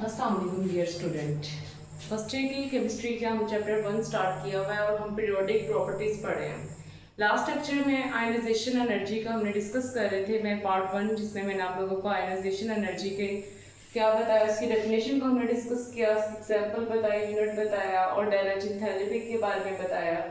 अस्सलाम वालेकुम dear student. First year की केमिस्ट्री का हम चैप्टर 1 स्टार्ट किया हुआ है और हम पीरियोडिक प्रॉपर्टीज पढ़े हैं। लास्ट लेक्चर में आयनाइजेशन एनर्जी का हमने डिस्कस कर रहे थे। मैं पार्ट 1 जिसमें मैंने आप लोगों को आयनाइजेशन एनर्जी के क्या बताया, उसकी डेफिनेशन को हमने डिस्कस किया, एग्जाम्पल बताई, यूनिट बताया और डायरेक्ट एंथैल्पी के बारे में बताया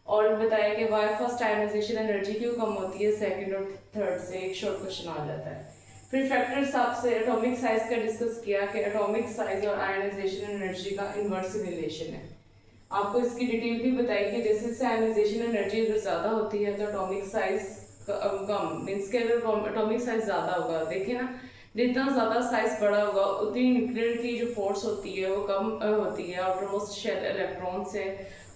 और बताया कि वाई फर्स्ट आयनाइजेशन एनर्जी क्यों कम होती है, सेकंड और थर्ड से एक शॉर्ट क्वेश्चन आ जाता है। फिर फैक्टर्स आपसे एटॉमिक साइज का डिस्कस किया कि एटॉमिक साइज और आयनाइजेशन एनर्जी का इन्वर्स रिलेशन है। आपको इसकी डिटेल भी बताई कि जैसे से आयनाइजेशन एनर्जी अगर ज़्यादा होती है तो एटॉमिक साइज कम, मीन्स के अगर एटॉमिक साइज ज़्यादा होगा, देखिए ना, जितना ज़्यादा साइज बड़ा होगा उतनी न्यूक्लियर की जो फोर्स होती है वो कम होती है। आउटर मोस्ट शेल इलेक्ट्रॉन से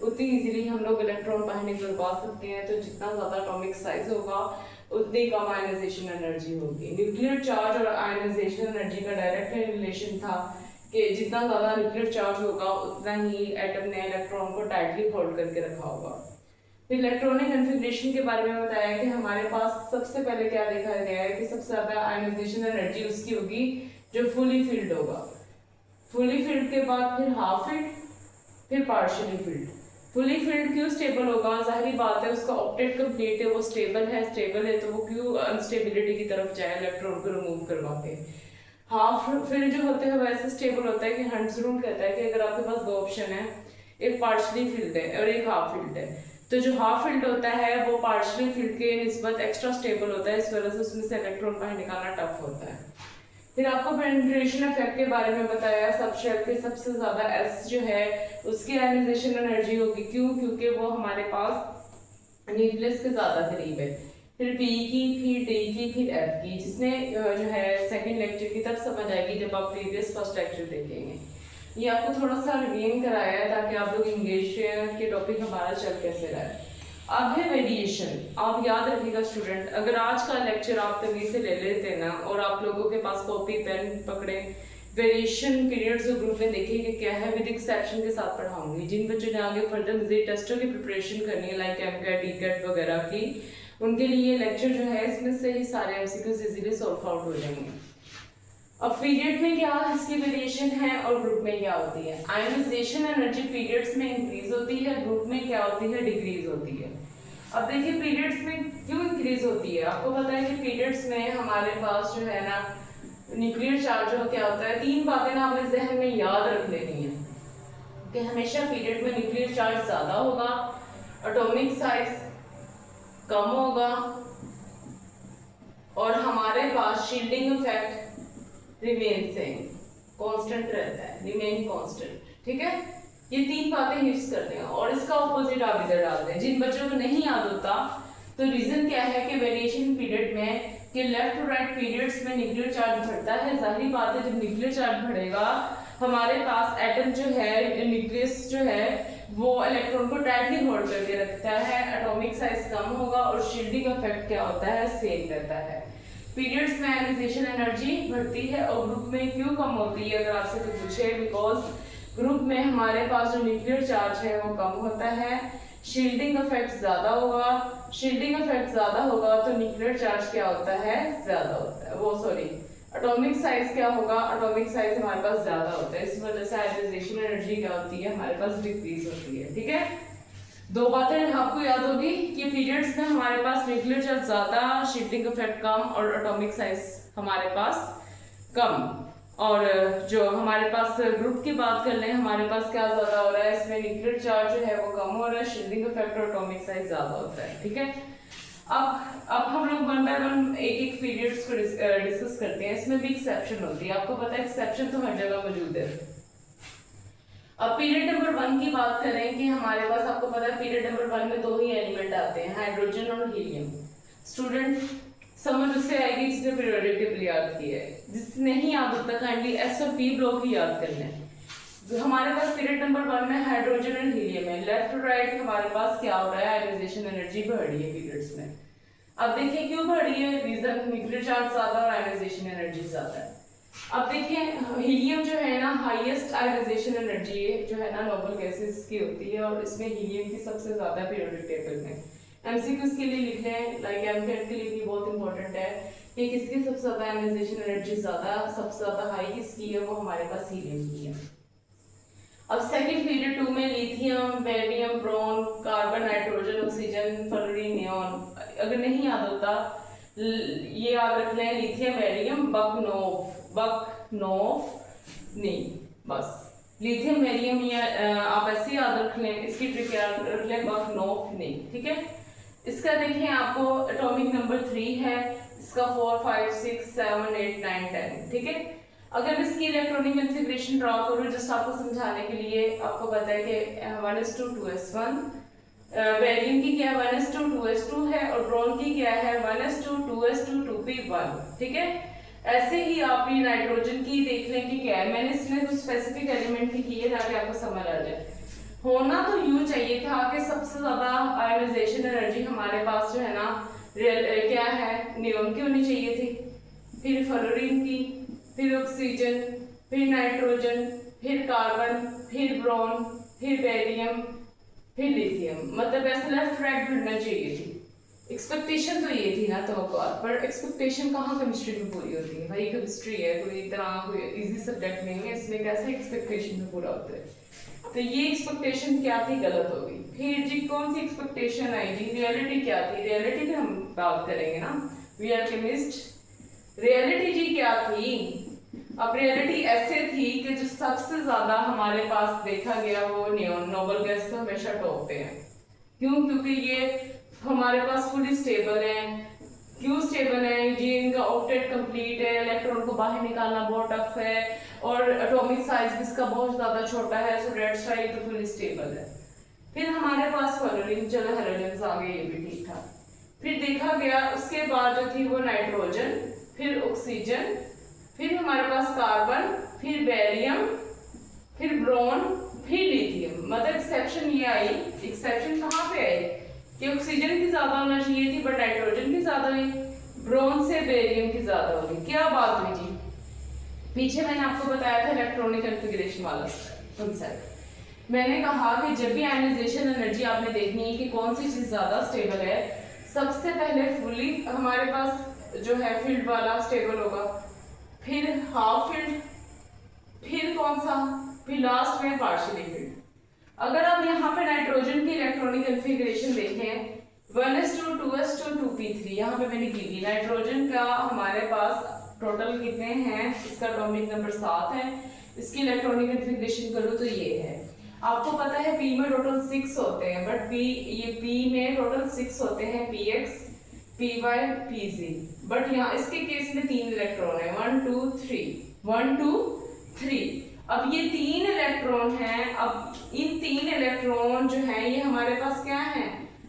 उतनी इजीली हम लोग इलेक्ट्रॉन बाहर निकलवा सकते हैं। तो जितना ज़्यादा एटॉमिक साइज होगा उतनी कम आयनाइजेशन एनर्जी होगी। न्यूक्लियर चार्ज और आयनाइजेशन एनर्जी का डायरेक्ट रिलेशन था कि जितना ज़्यादा न्यूक्लियर चार्ज होगा उतना ही एटम ने इलेक्ट्रॉन को टाइटली होल्ड करके रखा होगा। फिर इलेक्ट्रॉनिक कन्फिग्रेशन के बारे में बताया कि हमारे पास सबसे पहले क्या देखा गया है कि सबसे ज़्यादा आयनाइजेशन एनर्जी उसकी होगी जो फुली फिल्ड होगा। फुली फिल्ड के बाद फिर हाफ फिल्ड, फिर पार्शियली फिल्ड। फुली फिल्ड क्यों स्टेबल होगा, जाहिर बात है उसका ऑक्टेट कंप्लीट है, वो स्टेबल है तो वो क्यों अनस्टेबिलिटी की तरफ जाए इलेक्ट्रॉन को रिमूव करवा के। हाफ फिल्ड जो होते हैं वैसे स्टेबल होता है कि हंड्सरूट कहता है कि अगर आपके पास दो ऑप्शन है, एक पार्शियली फिल्ड है और एक हाफ फिल्ड है, तो जो हाफ फिल्ड होता है वो पार्शियली फिल्ड के निस्बत एक्स्ट्रा स्टेबल होता है, इस वजह से उसमें से इलेक्ट्रॉन बाहर निकालना टफ होता है। फिर आपको पेनिट्रेशन इफेक्ट के बारे में बताया, सब शेल के सबसे ज्यादा एस जो है उसकी आयनाइजेशन एनर्जी होगी, क्यों? क्योंकि वो हमारे पास न्यूक्लियस के ज्यादा करीब है। फिर पी की, फिर डी की, फिर एफ की, जिसने जो है सेकंड लेक्चर की तब समझ आएगी जब आप प्रीवियस फर्स्ट लेक्चर देखेंगे। ये आपको थोड़ा सा रिवीन कराया है ताकि आप लोग इंग्लिश के टॉपिक हमारा चल कैसे रहा है। अब है वेरिएशन। आप याद रखिएगा स्टूडेंट, अगर आज का लेक्चर आप तमीज से ले लेते ना और आप लोगोों के पास कॉपी पेन पकड़े, वेरिएशन पीरियड्स और ग्रुप में देखिए क्या है, विद एक्सेप्शन के साथ पढ़ाऊंगी। जिन बच्चों ने आगे फर्दर मजीद टेस्टों की प्रिपरेशन करनी है लाइक एमकेट, डीकेट वगैरह की, उनके लिए लेक्चर जो है इसमें से ही सारे एमसीक्यूज इजीली सॉल्व आउट हो जाएंगे। अब पीरियड में क्या इसकी वेरिएशन है और ग्रुप में क्या होती है। आयनाइजेशन एनर्जी पीरियड्स में इंक्रीज होती है, ग्रुप में क्या होती है, डिक्रीज होती है। अब देखिए पीरियड्स में क्यों इंक्रीज होती है। आपको पता है कि पीरियड्स में हमारे पास जो है ना न्यूक्लियर चार्ज हो क्या होता है, तीन बातें ना अपने जहन में याद रख लेनी है कि हमेशा पीरियड में न्यूक्लियर चार्ज ज्यादा होगा, एटॉमिक साइज कम होगा और हमारे पास shielding effect remain same, constant रहता है, रिमेन कांस्टेंट। ठीक है, ये तीन बातें हिफ्स करते हैं और इसका ऑपोजिट आप इधर डालते हैं। जिन बच्चों को नहीं याद होता तो रीजन क्या है कि वेरिएशन पीरियड में कि लेफ्ट टू राइट पीरियड्स में न्यूक्लियर चार्ज बढ़ता है। जाहिर बात है जब न्यूक्लियर चार्ज बढ़ेगा हमारे पास एटम जो है, न्यूक्लियस जो है वो इलेक्ट्रॉन को टाइटली होल्ड करके रखता है, एटॉमिक साइज कम होगा और शील्डिंग इफेक्ट क्या होता है, सेम रहता है। पीरियड्स में आयनाइजेशन एनर्जी बढ़ती है और ग्रुप में क्यों कम होती है अगर आपसे कोई पूछे, बिकॉज ग्रुप में हमारे पास जो न्यूक्लियर चार्ज है वो कम होता है, शील्डिंग इफेक्ट ज्यादा होगा। शील्डिंग इफेक्ट ज्यादा होगा तो न्यूक्लियर चार्ज क्या होता है, ज्यादा होता है, वो सॉरी एटॉमिक साइज क्या होगा, एटॉमिक साइज हमारे पास ज्यादा होता है, इस वजह से आयनाइजेशन एनर्जी क्या होती है, हमारे पास डिक्रीज होती है। ठीक है, दो बातें आपको याद होगी कि पीरियड्स में हमारे पास न्यूक्लियर चार्ज ज्यादा, शील्डिंग इफेक्ट कम और एटॉमिक साइज हमारे पास कम। और जो हमारे पास ग्रुप की बात कर लें, हमारे पास क्या ज्यादा हो रहा है, इसमें न्यूक्लियर चार्ज जो है वो कम हो रहा है, शील्डिंग इफेक्ट और एटॉमिक साइज ज्यादा होता है। ठीक है, अब हम लोग वन बाय वन एक एक पीरियड्स को डिस्कस करते हैं। इसमें भी एक्सेप्शन होती है, आपको पता है एक्सेप्शन तो हर जगह मौजूद है। अब पीरियड नंबर 1 की बात करें कि हमारे पास आपको पता है पीरियड नंबर 1 में दो ही एलिमेंट आते हैं, हाइड्रोजन और हीलियम। स्टूडेंट समझ उससे आएगी जिसने पीरियोडिक टेबल याद की है, जिसने नहीं याद होता काइंडली एस और पी ब्लॉक ही याद कर लें। हमारे पास पीरियड नंबर 1 में हाइड्रोजन और हीलियम है, लेफ्ट टू राइट हमारे पास क्या हो रहा है, आयनाइजेशन एनर्जी बढ़ रही है पीरियड्स में। अब देखिए क्यों बढ़ रही है, रीजन न्यूक्लियर चार्ज ज्यादा और आयनाइजेशन एनर्जी ज्यादा है। अब देखिए हीलियम जो है ना हाईएस्ट आयनाइजेशन एनर्जी जो है ना नोबल गैसेस की होती है और इसमें हीलियम की सबसे ज्यादा पीरियोडिक टेबल में। एमसीक्यूज के लिए लिख लें, लाइक एमकेट के लिए भी बहुत इंपॉर्टेंट है कि किसकी सबसे ज्यादा आयनाइजेशन एनर्जी सबसे ज्यादा हाई किसकी है, वो हमारे पास हीलियम की है। अब सेकंड पीरियड 2 में lithium, beryllium, boron, carbon, nitrogen, oxygen, fluorine, neon. अगर नहीं याद होता ये याद रख लें, लिथियम, बेरिलियम, बकनोफ नहीं, बस लिथियम, बेरिलियम या आप ऐसे याद रख लें, इसकी ट्रिक याद रख लें, बकनोफ नहीं, ठीक है। इसका देखें आपको एटॉमिक नंबर 3 है, इसका 4, 5, 6, 7, 8, 9, 10, ठीक है। अगर इसकी इलेक्ट्रॉनिक कॉन्फ़िगरेशन ड्रॉ करूँ जस्ट आपको समझाने के लिए, आपको पता है कि 1s2 बेरिलियम की क्या है 1s2 2s2 है, और ब्रोन की क्या है 1s2 2s2 2p1, ठीक है। ऐसे ही आप ये नाइट्रोजन की देख लें कि क्या है, मैंने इसमें कुछ स्पेसिफिक एलिमेंट भी किए ताकि आपको समझ आ जाए। होना तो यूं चाहिए था कि सबसे ज्यादा आयोनाइजेशन एनर्जी हमारे पास जो है ना क्या है, नियॉन की होनी चाहिए थी, फिर फ्लोरीन की, फिर ऑक्सीजन, फिर नाइट्रोजन, फिर कार्बन, फिर ब्रोन, फिर बेरिलियम, फिर लिथियम। मतलब ऐसा लेफ्ट राइट ढूंढना चाहिए थी। एक्सपेक्टेशन तो ये थी ना, तो पर एक्सपेक्टेशन कहाँ केमिस्ट्री में पूरी होती है भाई, केमिस्ट्री है, कोई इतना कोई इजी सब्जेक्ट नहीं है, इसमें कैसे एक्सपेक्टेशन में पूरा होता है। तो ये एक्सपेक्टेशन क्या थी, गलत हो गई। फिर जी कौन सी एक्सपेक्टेशन आई जी, रियलिटी क्या थी, रियलिटी पे हम बात करेंगे ना, वी आर केमिस्ट। रियलिटी जी क्या थी, अब रियलिटी ऐसे थी कि जो सबसे ज्यादा हमारे पास देखा गया वो नियॉन, नोबल गैस तो हमेशा टॉप पे है। क्यों, क्योंकि ये हमारे पास फुली स्टेबल है। क्यों स्टेबल है जी, इनका ऑक्टेट कंप्लीट है, इलेक्ट्रॉन को बाहर निकालना बहुत टफ है, और एटॉमिक साइज भी इसका बहुत ज्यादा छोटा है, सो दैट्स व्हाई तो फुली स्टेबल है। फिर हमारे पास फ्लोरीन, चलो हेलोजन्स आ गए, ये भी ठीक था। फिर देखा गया उसके बाद जो थी वो नाइट्रोजन, फिर ऑक्सीजन, फिर हमारे पास कार्बन, फिर बेरिलियम, फिर ब्रोन, फिर लिथियम। मतलब एक्सेप्शन ये आई, एक्सेप्शन कहाँ पे आई कि ऑक्सीजन की ज्यादा होना चाहिए थी बट नाइट्रोजन की ज्यादा हुई, ब्रोन से बेरिलियम की ज्यादा हुई। क्या बात हुई जी, पीछे मैंने आपको बताया था इलेक्ट्रॉनिक कॉन्फ़िगरेशन वाला कंसेप्ट। मैंने कहा कि जब भी आयनाइजेशन एनर्जी आपने देखनी है कि कौन सी चीज ज्यादा स्टेबल है, सबसे पहले फुली हमारे पास जो है फील्ड वाला स्टेबल होगा, फिर हाफ फील्ड, फिर कौन सा, फिर लास्ट में पार्शियली फील्ड। अगर आप यहाँ पे नाइट्रोजन की इलेक्ट्रॉनिक कॉन्फ़िगरेशन देखें 1s2 2s2 2p3, यहाँ पे मैंने की थी नाइट्रोजन का हमारे पास टोटल कितने हैं, इसका एटॉमिक नंबर 7 है, इसकी इलेक्ट्रॉनिक कॉन्फ़िगरेशन करूँ तो ये है। आपको पता है पी में टोटल 6 होते हैं, बट पी में टोटल 6 होते हैं, px py pz, बट यहाँ इसके केस में 3 इलेक्ट्रॉन है, 1 2 3। अब ये 3 इलेक्ट्रॉन हैं, अब इन 3 इलेक्ट्रॉन जो हैं ये हमारे पास क्या है,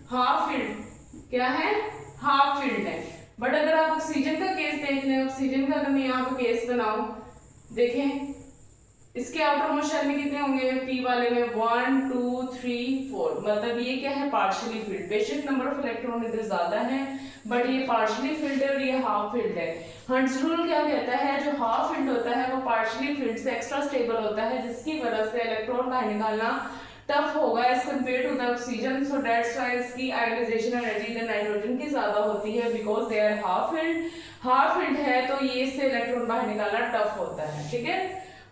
हाफ फील्ड, क्या है, हाफ फील्ड है। बट अगर आप ऑक्सीजन का केस देख लें, ऑक्सीजन का अगर मैं यहाँ पे केस बनाऊं, देखें इसके आउटर मोस्ट शेल में कितने होंगे, पी वाले में 1 2 3 4, मतलब ये क्या है, पार्शियली फील्ड। बेशक नंबर ऑफ इलेक्ट्रॉन इधर ज्यादा है बट ये पार्शियली फील्ड है और ये हाफ फील्ड है। हंट्स रूल क्या कहता है, जो हाफ फील्ड होता है वो पार्शियली फील्ड से एक्स्ट्रा स्टेबल होता है, जिसकी वजह से इलेक्ट्रॉन बाहर निकालना टफ होगा as compare to the oxygen, so that's why इसकी आयनाइजेशन एनर्जी इधर नाइट्रोजन की ज्यादा होती है, because they are half filled. Half filled है तो ये इससे इलेक्ट्रॉन बाहर निकालना टफ होता है, ठीक है।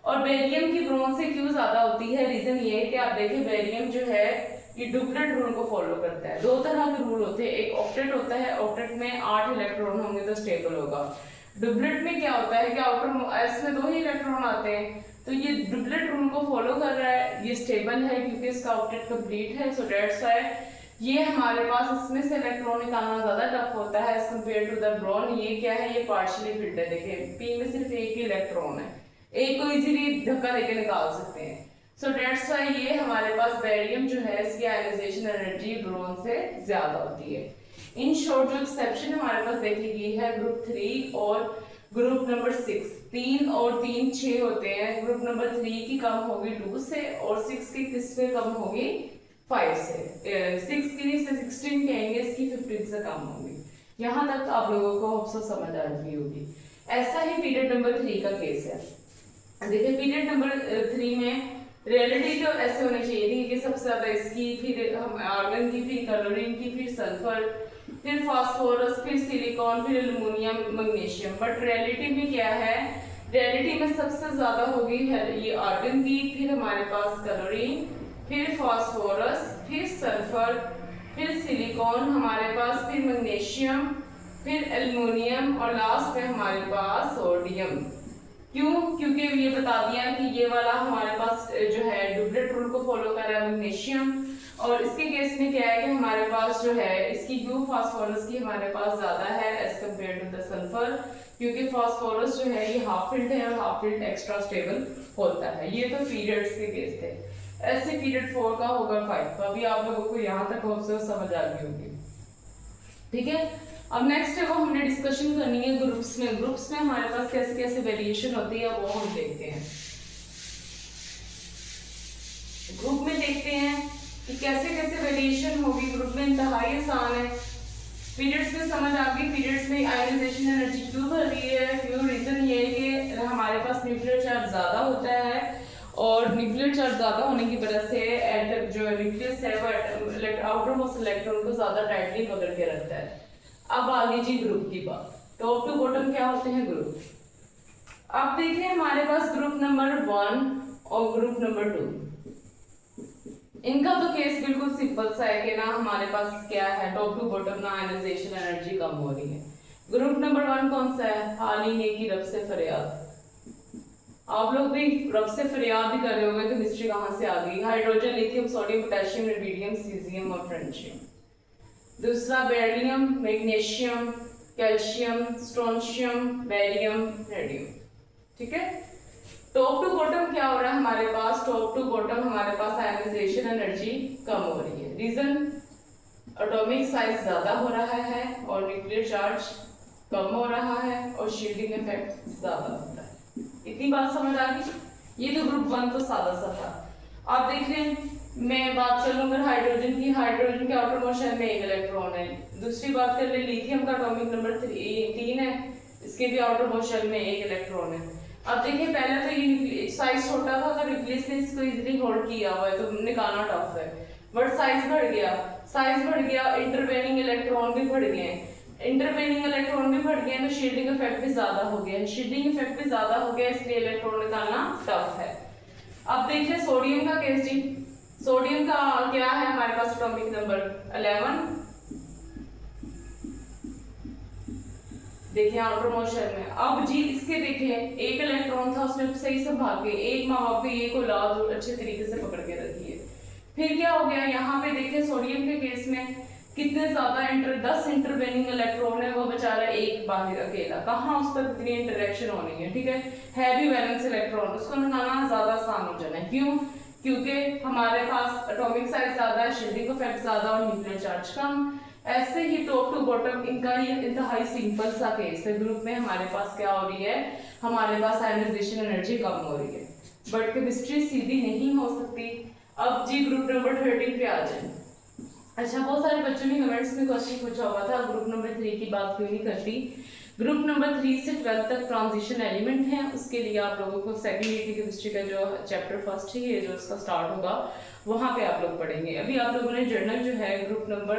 और बेरिलियम की ब्रोन से क्यों ज्यादा होती है, रीजन ये है कि आप देखिए बेरिलियम जो है ये डुप्लेट रूल को फॉलो करता है। 2 तरह के रूल होते हैं, एक ऑक्टेट होता है, ऑक्टेट में 8 इलेक्ट्रॉन होंगे तो स्टेबल होगा। डुप्लेट में क्या होता है कि आउटर एस में 2 ही इलेक्ट्रॉन आते हैं, तो ये डुप्लेट रूल को फॉलो कर रहा है, ये स्टेबल है क्योंकि इसका ऑक्टेट कंप्लीट है, सो दैट्स व्हाई ये हमारे पास इसमें से इलेक्ट्रॉन निकालना ज्यादा टफ होता है as compare to the brown. ये क्या है, ये पार्शियली फील्ड है, देखिए पी में सिर्फ एक ही इलेक्ट्रॉन है, एक को इजीली धक्का देके निकाल सकते हैं, सो दैट्स व्हाई ये हमारे पास बेरिलियम जो है इसकी आयनाइजेशन एनर्जी ब्रोन से ज्यादा होती है। इन शॉर्ट जो एक्सेप्शन हमारे पास देखी गई है ग्रुप 3 और ग्रुप नंबर 6, 3 और 3 6 होते हैं, ग्रुप नंबर 3 की कम होगी 2 से और 6 की किस से कम होगी 5 से, 6 की 16 कहेंगे, इसकी 15 से कम होगी। यहाँ तक आप लोगों को होप्स समझ आ रही होगी। ऐसा ही पीरियड नंबर 3 का केस है। देखिए पीरियड नंबर 3 में रियलिटी तो ऐसे होनी चाहिए थी कि सबसे ज्यादा इसकी, फिर हम आर्गन की, फिर क्लोरीन की, फिर सल्फर, फिर फास्फोरस, फिर सिलिकॉन, फिर एल्युमिनियम, मैग्नीशियम। बट रियलिटी में क्या है, रियलिटी में सबसे ज्यादा होगी ये आर्गन की, फिर हमारे पास क्लोरीन, फिर फास्फोरस, फिर सल्फर, फिर सिलिकॉन हमारे पास, फिर मैग्नीशियम, फिर एल्युमिनियम और लास्ट में हमारे पास सोडियम। क्यों? क्योंकि ये बता दिया कि ये वाला हमारे पास जो है डुप्लेट रूल को फॉलो कर रहा है मैग्नीशियम, और इसके केस में क्या है कि हमारे पास जो है इसकी यू फास्फोरस की हमारे पास ज्यादा है as compare to the sulphur, क्योंकि फास्फोरस जो है ये हाफ फिल्ड है और हाफ फिल्ड एक्स्ट्रा स्टेबल होता है। ये तो पीरियड्स के केस थे। ऐसे पीरियड 4 का होगा 5 का। अभी आप लोगों को यहाँ तक समझ आ गई होगी, ठीक है। अब नेक्स्ट है वो हमने डिस्कशन करनी है ग्रुप्स में। ग्रुप्स में हमारे पास कैसे कैसे वेरिएशन होती है वो हम देखते हैं। ग्रुप में देखते हैं कि कैसे कैसे वेरिएशन होगी ग्रुप में। इंतहाई आसान है। पीरियड्स में समझ आ गई, पीरियड्स में आयनाइजेशन एनर्जी क्यों बढ़ रही है, क्यों? रीजन ये है कि हमारे पास न्यूक्लियर चार्ज ज्यादा होता है, और न्यूक्लियर चार्ज ज्यादा होने की वजह से एटम जो न्यूक्लियस है वो आउटर मोस्ट इलेक्ट्रॉन को ज्यादा टाइटली पकड़ के रखता है। अब आगे जी ग्रुप की बात। टॉप टू बॉटम क्या होते हैं ग्रुप? अब देखिए हमारे पास ग्रुप नंबर 1 और ग्रुप नंबर 2, इनका तो केस बिल्कुल सिंपल सा है कि ना हमारे पास क्या है, टॉप टू बॉटम ना आयनाइजेशन एनर्जी कम हो रही है। ग्रुप नंबर 1 कौन सा है? हाल ही में की रब से फरियाद। आप लोग भी रब से फरियाद ही कर रहे होंगे केमिस्ट्री कहाँ से आ गई। Hydrogen, lithium, sodium, potassium, rubidium, caesium और फ्रेंशियम। दूसरा beryllium, magnesium, calcium, strontium, barium, radium, ठीक है। टॉप टू बॉटम क्या हो रहा है हमारे पास? टॉप टू बॉटम हमारे पास आयनाइजेशन एनर्जी कम हो रही है। रीजन, एटॉमिक साइज ज्यादा हो रहा है और न्यूक्लियर चार्ज कम हो रहा है और शील्डिंग इफेक्ट ज्यादा होता है। इतनी बात समझ आ गई? ये तो ग्रुप 1 तो सादा सा था। आप देख लें, मैं बात कर लूं अगर हाइड्रोजन की, हाइड्रोजन के आउटर मोशन में 1 इलेक्ट्रॉन है। दूसरी बात कर ले लिथियम का एटॉमिक नंबर 3 है, इसके भी आउटर मोशन में 1 इलेक्ट्रॉन है। अब देखिए पहले तो ये साइज छोटा था तो न्यूक्लियस ने इसको इजीली होल्ड किया हुआ है तो निकालना टफ है, बट साइज बढ़ गया, साइज बढ़ गया, इंटरवेनिंग इलेक्ट्रॉन भी बढ़ गए, इंटरवेनिंग इलेक्ट्रॉन भी बढ़ गए तो शील्डिंग इफेक्ट भी ज्यादा हो गया, शील्डिंग इफेक्ट भी ज्यादा हो गया, इसलिए इलेक्ट्रॉन निकालना टफ है। अब देखिए सोडियम का केस जी। सोडियम का क्या है हमारे पास? Atomic number 11। देखिए आउटर मोशन में। अब जी इसके देखिए 1 इलेक्ट्रॉन था, उसने सही संभाल के एक माँ बाप ये को ला दो अच्छे तरीके से पकड़ के रखी है। फिर क्या हो गया यहाँ पे देखिए सोडियम के केस में कितने ज्यादा 10 इंटरवेनिंग इलेक्ट्रॉन है, वो बेचारा एक बाहर अकेला, कहाँ उस तक इतनी इंटरेक्शन होनी है, ठीक है भी वैलेंस इलेक्ट्रॉन, उसको निकालना ज्यादा आसान हो जाना है। क्यों? क्योंकि हमारे पास एटॉमिक साइज ज्यादा है, शील्डिंग इफेक्ट ज्यादा और न्यूक्लियर चार्ज कम। ऐसे ही टॉप टू बॉटम इनका ये इंतहाई सिंपल सा केस है। ग्रुप में हमारे पास क्या हो रही है, हमारे पास आयनाइजेशन एनर्जी कम हो रही है, बट केमिस्ट्री सीधी नहीं हो सकती। अब जी ग्रुप नंबर 13 पे आ जाए। अच्छा, बहुत सारे बच्चों ने कमेंट्स में क्वेश्चन पूछा हुआ था ग्रुप नंबर 3 की बात क्यों नहीं करती। ग्रुप नंबर 3 से 12 तक ट्रांजिशन एलिमेंट है, उसके लिए आप लोगों को सेकंड ईयर की केमिस्ट्री का जो चैप्टर फर्स्ट ही है जो उसका स्टार्ट होगा वहां पे आप लोग पढ़ेंगे। अभी आप लोगों ने जर्नल जो है ग्रुप नंबर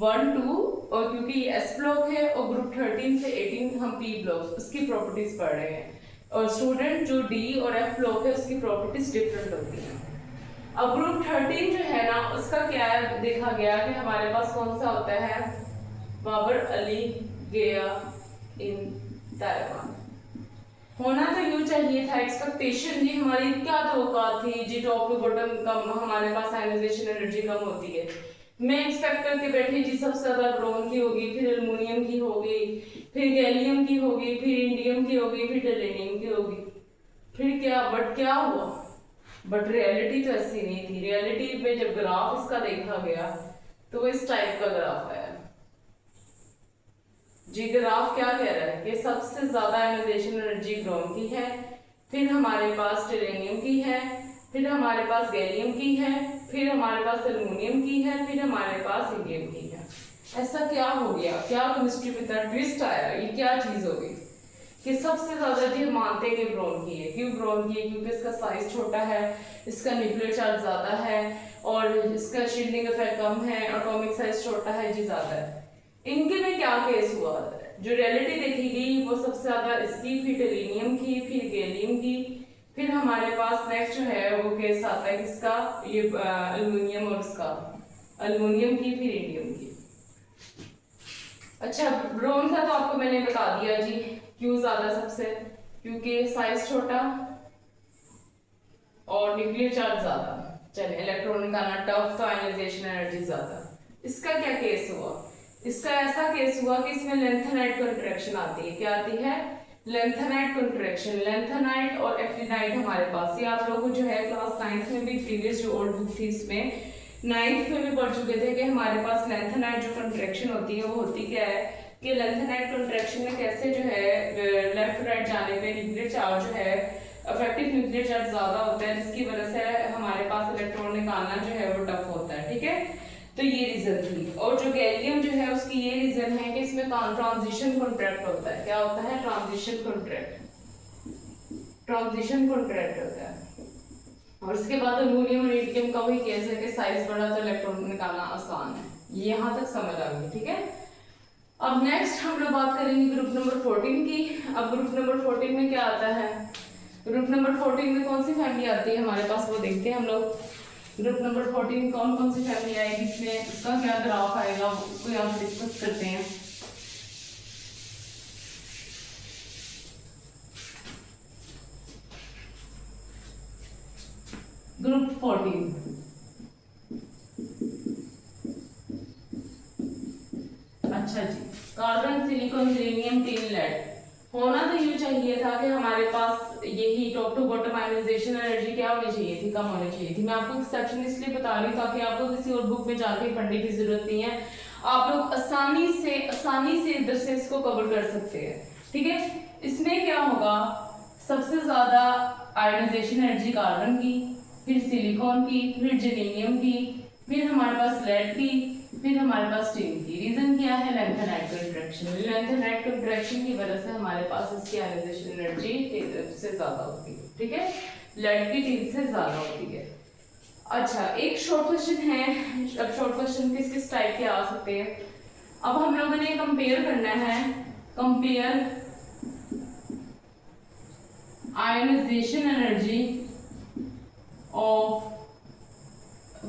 1, 2 और क्योंकि ये एस ब्लॉक है और ग्रुप 13 से 18 हम पी ब्लॉक उसकी प्रॉपर्टीज पढ़ रहे हैं, और स्टूडेंट जो डी और एफ ब्लॉक है उसकी प्रॉपर्टीज डिफरेंट होती हैं। अब ग्रुप 13 जो है ना उसका क्या है, देखा गया कि हमारे पास कौन सा होता है, बाबर अली गया इन ताइवान। होना तो यूं चाहिए था, एक्सपेक्टेशन जी हमारी क्या तवक्का थी जी, टॉप टू बॉटम कम हमारे पास आयनाइजेशन एनर्जी कम होती है। मैं एक्सपेक्ट करके बैठी जी सबसे ज्यादा ब्रोन की होगी, फिर एल्युमिनियम की होगी, फिर गैलियम की होगी, फिर इंडियम की होगी, फिर टेलेनियम की होगी, फिर क्या, बट क्या हुआ, बट रियलिटी तो ऐसी नहीं थी। रियलिटी में जब ग्राफ इसका देखा गया तो वो इस टाइप का ग्राफ आया जी। ग्राफ क्या कह रहा है कि सबसे ज्यादा आयनाइजेशन एनर्जी ब्रोन की है, फिर हमारे पास टेलेनियम की है, फिर हमारे पास गैलियम की है, फिर हमारे पास एल्युमिनियम की है, फिर हमारे पास इंडियम की है। ऐसा क्या हो गया, क्या केमिस्ट्री में इतना ट्विस्ट आया, ये क्या चीज हो गई कि सबसे ज्यादा जी मानते हैं कि ब्रोन की है। क्यों ब्रोन की है? क्योंकि इसका साइज छोटा है, इसका न्यूक्लियर चार्ज ज्यादा है और इसका शील्डिंग इफेक्ट कम है, एटॉमिक साइज छोटा है जी ज्यादा है। इनके में क्या केस हुआ, जो रियलिटी देखी गई वो सबसे ज्यादा इसकी, फिर टेलिनियम की, फिर गैलियम की, फिर हमारे पास नेक्स्ट जो है वो केस आता है किसका, ये अल्युमिनियम और उसका, अल्युमिनियम की, फिर इंडियम की। अच्छा ब्रोन का तो आपको मैंने बता दिया जी, क्यों ज्यादा सबसे, क्योंकि साइज छोटा और न्यूक्लियर चार्ज ज्यादा। चलिए इलेक्ट्रॉन निकालना टफ, तो आयनाइजेशन एनर्जी ज्यादा। इसका क्या केस हुआ, इसका ऐसा केस हुआ कि इसमें लेंथेनाइट कंट्रैक्शन आती है। क्या आती है, लेंथेनाइट कंट्रैक्शन। लेंथेनाइट और एक्टिनाइट हमारे पास, ये आप लोग जो है क्लास 9th में भी, प्रीवियस जो ओल्ड बुक थी इसमें 9th में भी पढ़ चुके थे कि हमारे पास लेंथेनाइट जो कंट्रैक्शन होती है वो होती क्या है कि लेंथेनाइट कंट्रैक्शन में कैसे जो है लेफ्ट राइट जाने पे न्यूक्लियर चार्ज जो है, इफेक्टिव न्यूक्लियर चार्ज ज्यादा होता है, जिसकी वजह से हमारे पास इलेक्ट्रॉन निकालना जो है वो टफ होता है। ठीक है, तो ये रीजन थी। और जो गैलियम जो है उसकी ये रीजन है कि इसमें ट्रांजिशन कॉन्ट्रैक्ट होता है। क्या होता है, ट्रांजिशन कॉन्ट्रैक्ट, ट्रांजिशन कॉन्ट्रैक्ट होता है। और इसके बाद अल्युमिनियम और इंडियम का वही केस है कि साइज बड़ा तो इलेक्ट्रॉन निकालना आसान है। ये यहाँ तक समझ आ गई, ठीक है। अब नेक्स्ट हम लोग बात करेंगे ग्रुप नंबर 14 की। अब ग्रुप नंबर 14 में क्या आता है, ग्रुप नंबर 14 में कौन सी फैमिली आती है हमारे पास वो देखते हैं हम लोग। ग्रुप नंबर 14 कौन कौन सी फैमिली आएगी, इसमें इसका क्या ग्राफ आएगा उसको यहाँ पे डिस्कस करते हैं। ग्रुप 14 अच्छा जी, carbon silicon uranium tin lead. होना तो यूं चाहिए था कि हमारे पास यही top to bottom ionization energy क्या होनी चाहिए थी, कम होनी चाहिए थी। मैं आपको एक्सेप्शन इसलिए बता रही हूँ ताकि आपको किसी और बुक में जाके पढ़ने की जरूरत नहीं है, आप लोग आसानी से इधर से इसको कवर कर सकते हैं। ठीक है, इसमें क्या होगा, सबसे ज्यादा आयनाइजेशन एनर्जी कार्बन की, फिर सिलिकॉन की, फिर जेरेनियम की, फिर हमारे पास लेड की, फिर हमारे पास टिन की। रीजन क्या है, लेंथेनाइट कंट्रैक्शन। लेंथेनाइट कंट्रैक्शन की वजह से हमारे पास इसकी आयनाइजेशन एनर्जी से ज्यादा होती है। ठीक है, लेड की टिन से ज्यादा होती है। अच्छा एक शॉर्ट क्वेश्चन है, अब शॉर्ट क्वेश्चन किस किस टाइप के आ सकते हैं। अब हम लोगों ने कंपेयर करना है, compare ionization energy of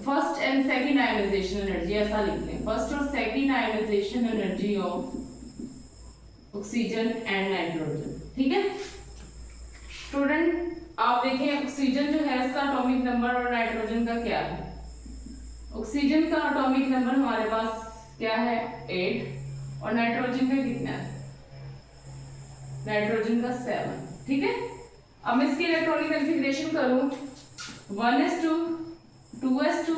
first and second ionization energy, ऐसा लिख लें, फर्स्ट और second ionization energy of oxygen and nitrogen. ठीक है स्टूडेंट, आप देखें ऑक्सीजन जो है इसका एटॉमिक नंबर और नाइट्रोजन का क्या है। ऑक्सीजन का एटॉमिक नंबर हमारे पास क्या है 8 और नाइट्रोजन का कितना है, नाइट्रोजन का 7। ठीक है, अब मैं इसकी इलेक्ट्रॉनिक कॉन्फ़िगरेशन करूं 1s2 2s2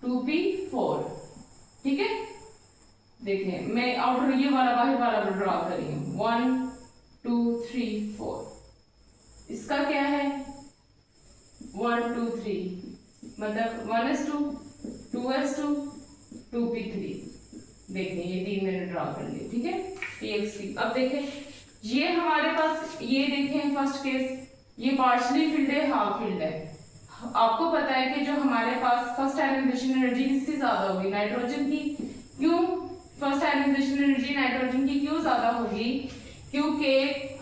2p4। ठीक है, देखिए मैं आउटर ये वाला बाहर वाला ड्रॉ कर रही हूँ 1 2 3 4। इसका क्या है 1 2 3, मतलब 1s2 2s2 2p3। देखिए ये 3 मैंने ड्रॉ कर लिए। ठीक है, px3। अब देखें ये हमारे पास, ये देखें फर्स्ट केस, ये पार्शली फिल्ड है, हाफ फिल्ड है। आपको पता है कि जो हमारे पास फर्स्ट आयनाइजेशन एनर्जी किसकी ज्यादा होगी, नाइट्रोजन की। क्यों फर्स्ट आयनाइजेशन एनर्जी नाइट्रोजन की क्यों ज्यादा होगी, क्योंकि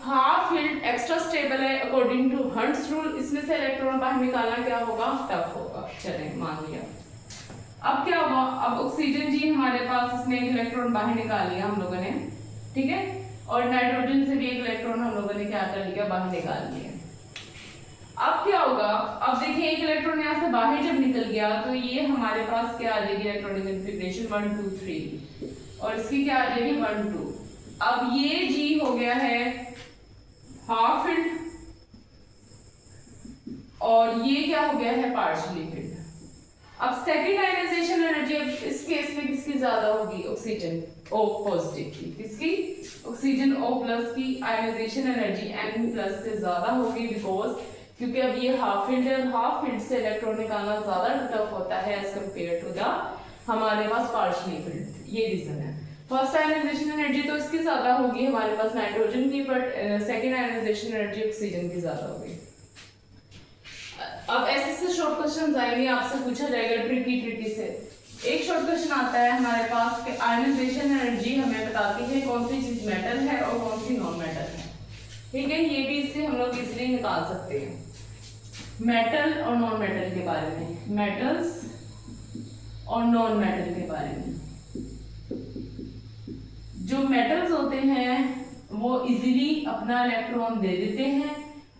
हाफ फिल्ड एक्स्ट्रा स्टेबल है अकॉर्डिंग टू हंट्स रूल, इसमें से इलेक्ट्रॉन बाहर निकालना क्या होगा, टफ होगा। चलें मान लिया। अब क्या होगा, अब ऑक्सीजन जी हमारे पास इसमें एक इलेक्ट्रॉन बाहर निकाल लिया हम लोगों ने। ठीक है, और नाइट्रोजन से भी एक इलेक्ट्रॉन हम लोगों ने क्या कर लिया, बाहर निकाल लिया। अब क्या होगा, अब देखिए एक इलेक्ट्रॉन यहाँ से बाहर जब निकल गया तो ये हमारे पास क्या आ जाएगी इलेक्ट्रॉनिक कॉन्फ़िगरेशन 1 2 3, और इसकी क्या आ जाएगी 1 2। अब ये जी हो गया है हाफ फिल्ड और ये क्या हो गया है पार्शियली फिल्ड। अब सेकंड आयनाइजेशन एनर्जी इस केस में किसकी ज्यादा होगी, ऑक्सीजन O पॉजिटिव की, किसकी, ऑक्सीजन O प्लस की आयनाइजेशन एनर्जी N+ से ज्यादा होगी, बिकॉज क्योंकि अब ये हाफ फील्ड है और हाफ फील्ड से इलेक्ट्रॉन निकालना ज्यादा टफ होता है एज कंपेयर टू द हमारे पास पार्शियली फील्ड। ये रीजन है। फर्स्ट आयनाइजेशन एनर्जी तो इसकी ज्यादा होगी हमारे पास नाइट्रोजन की, but second ionization energy oxygen की ज्यादा होगी। अब ऐसे शॉर्ट क्वेश्चंस आएंगे, आपसे पूछा जाएगा ट्रिकी से एक शॉर्ट क्वेश्चन आता है हमारे पास कि आयनाइजेशन एनर्जी हमें बताती है कौन सी चीज मेटल है और कौन सी नॉन मेटल है। ठीक है, ये भी इससे हम लोग इजीली निकाल सकते हैं मेटल और नॉन मेटल के बारे में, मेटल्स और नॉन मेटल के बारे में। जो मेटल्स होते हैं वो इजीली अपना इलेक्ट्रॉन दे देते हैं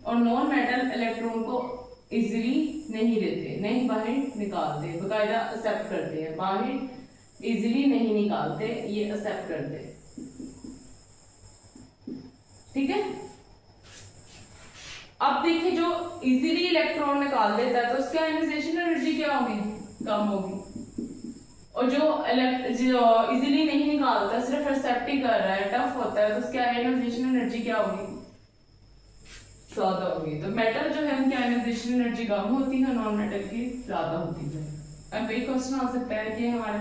और नॉन मेटल इलेक्ट्रॉन को इजीली नहीं देते, नहीं बाहर निकालते, बकायदा एक्सेप्ट करते हैं, बाहर इजीली नहीं निकालते, ये एक्सेप्ट करते हैं। ठीक है, अब देखिए जो इजीली इलेक्ट्रॉन निकाल देता है तो उसकी आयनाइजेशन एनर्जी क्या होगी, कम होगी। और जो इजीली नहीं निकालता, सिर्फ एक्सेप्ट ही कर रहा है, टफ होता है, तो उसकी आयनाइजेशन एनर्जी क्या होगी, ज्यादा होगी। तो मेटल जो है उनकी आयनाइजेशन एनर्जी कम होती है, नॉन मेटल की ज्यादा होती है। अब एक क्वेश्चन आ सकता है कि हमारे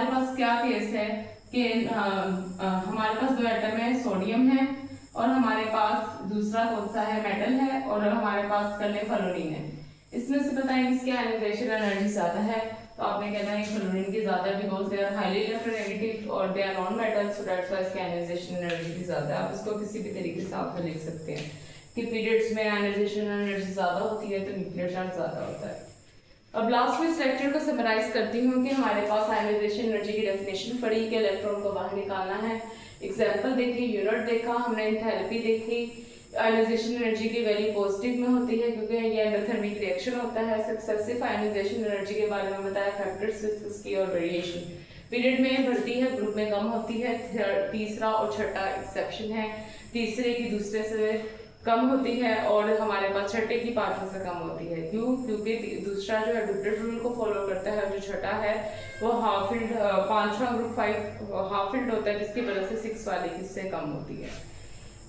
पास क्या केस है कि हमारे पास दो एटम है, सोडियम है और हमारे पास दूसरा कौन सा है, मेटल है, और हमारे पास कल फ्लोरीन है। इसमें से बताएं इसकी आयनाइजेशन एनर्जी ज्यादा है, तो आपने कहना है फ्लोरीन की ज्यादा because they are highly electronegative और they are non metal, so that's why इसकी आयनाइजेशन एनर्जी भी ज्यादा है। आप इसको किसी भी तरीके से आप लिख सकते हैं कि पीरियड्स में आयनाइजेशन एनर्जी ज्यादा होती है तो न्यूक्लियर चार्ज ज्यादा होता है। अब लास्ट में इस लेक्चर को समराइज करती हूँ कि हमारे पास आयनाइजेशन एनर्जी की डेफिनेशन पढ़ी कि इलेक्ट्रॉन को बाहर निकालना है, एग्जाम्पल देखी, यूनिट देखा हमने, एंथैल्पी देखी। आयनाइजेशन एनर्जी की वैल्यू पॉजिटिव में होती है क्योंकि ये एंडोथर्मिक रिएक्शन होता है। सक्सेसिव आयनाइजेशन एनर्जी के बारे में बताया, फैक्टर्स इसकी और वेरिएशन पीरियड में बढ़ती है, ग्रुप में कम होती है। तीसरा और छठा एक्सेप्शन है, तीसरे की दूसरे से कम होती है और हमारे पास छठे की पांचवें से कम होती है। क्यों? क्योंकि दूसरा जो है डुप्लेट रूल को फॉलो करता है, जो छठा है वो हाफ फील्ड, पांचवा ग्रुप 5 हाफ फील्ड होता है जिसकी वजह से 6 वाले की इससे कम होती है।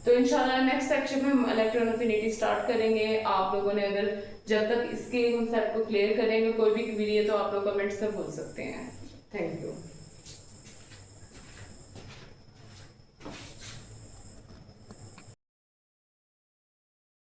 तो इंशाल्लाह नेक्स्ट लेक्चर में हम इलेक्ट्रॉन अफिनिटी स्टार्ट करेंगे। आप लोगों ने अगर जब तक इसके कॉन्सेप्ट को क्लियर करेंगे कोई भी क्वेरी है तो आप लोग कमेंट्स में पूछ सकते हैं। Thank you.